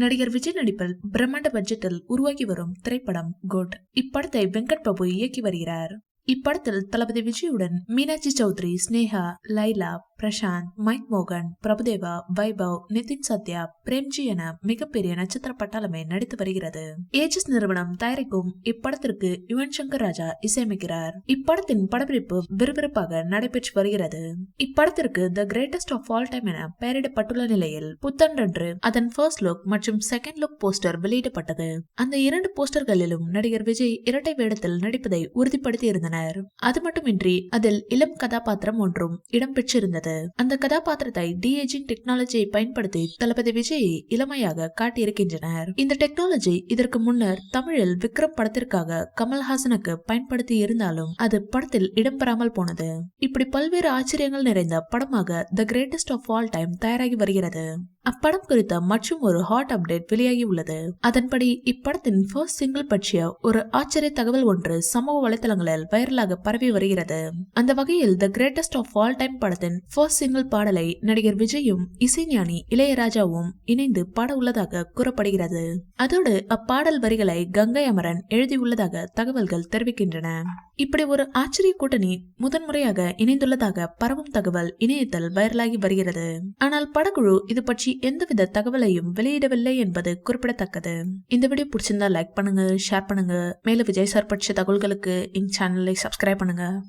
நடிகர் விஜய் நடிப்பில் பிரம்மாண்ட பட்ஜெட்டில் உருவாகி வரும் திரைப்படம் கோட். இப்படத்தை வெங்கட் பிரபு இயக்கி வருகிறார். இப்படத்தில் தளபதி விஜயுடன் மீனாட்சி சௌத்ரி, ஸ்னேகா, லைலா, பிரசாந்த், மைக் மோகன், பிரபுதேவா, வைபவ், நிதின் சத்யா, பிரேம்ஜி என மிகப்பெரிய நட்சத்திர பட்டாளமே நடித்து வருகிறது. ஏஜஸ் நிறுவனம் தயாரிக்கும் இப்படத்திற்கு யுவன் சங்கர் ராஜா இசையமைக்கிறார். இப்படத்தின் படப்பிடிப்பு விறுவிறுப்பாக நடைபெற்று வருகிறது. இப்படத்திற்கு the greatest of all time என பெயரிடப்பட்டுள்ள நிலையில் புத்தன்றன்று அதன் ஃபர்ஸ்ட் லுக் மற்றும் செகண்ட் லுக் போஸ்டர் வெளியிடப்பட்டது. அந்த இரண்டு போஸ்டர்களிலும் நடிகர் விஜய் இரட்டை வேடத்தில் நடிப்பதை உறுதிப்படுத்தி இருந்தனர். அது மட்டுமின்றி அதில் இளம் கதாபாத்திரம் ஒன்றும் இடம்பெற்றிருந்தது. அந்த கதாபாத்திரத்தை டி-ஏஜிங் டெக்னாலஜியை பயன்படுத்தி தளபதி விஜயை இளமையாக காட்டியிருக்கின்றனர். இந்த டெக்னாலஜி இதற்கு முன்னர் தமிழில் விக்ரம் படத்திற்காக கமல்ஹாசனுக்கு பயன்படுத்தி இருந்தாலும் அது படத்தில் இடம்பெறாமல் போனது. இப்படி பல்வேறு ஆச்சரியங்கள் நிறைந்த படமாக the greatest of all time தயாராகி வருகிறது. அப்படம் குறித்த மற்றும் ஒரு ஹாட் அப்டேட் வெளியாகி உள்ளது. அதன்படி இப்படத்தின் ஃபர்ஸ்ட் சிங்கிள் பற்றிய ஒரு ஆச்சரிய தகவல் ஒன்று சமூக வலைதளங்களில் வைரலாக பரவி வருகிறது. அந்த வகையில் the greatest of all time படத்தின் ஃபர்ஸ்ட் சிங்கிள் பாடலை நடிகர் விஜயும் இசைஞானி இளையராஜாவும் இணைந்து பாட உள்ளதாக கூறப்படுகிறது. அதோடு அப்பாடல் வரிகளை கங்கை அமரன் எழுதியுள்ளதாக தகவல்கள் தெரிவிக்கின்றன. இப்படி ஒரு ஆச்சரிய கூட்டணி முதன்முறையாக இணைந்துள்ளதாக பரவும் தகவல் இணையத்தில் வைரலாகி வருகிறது. ஆனால் படக்குழு இது பற்றி எந்தவித தகவலையும் வெளியிடவில்லை என்பது குறிப்பிடத்தக்கது. இந்த வீடியோ பிடிச்சிருந்தா லைக் பண்ணுங்க, ஷேர் பண்ணுங்க. மேலும் விஜய் சார் பற்றிய தகவல்களுக்கு எங்க சேனலை சப்ஸ்கிரைப் பண்ணுங்க.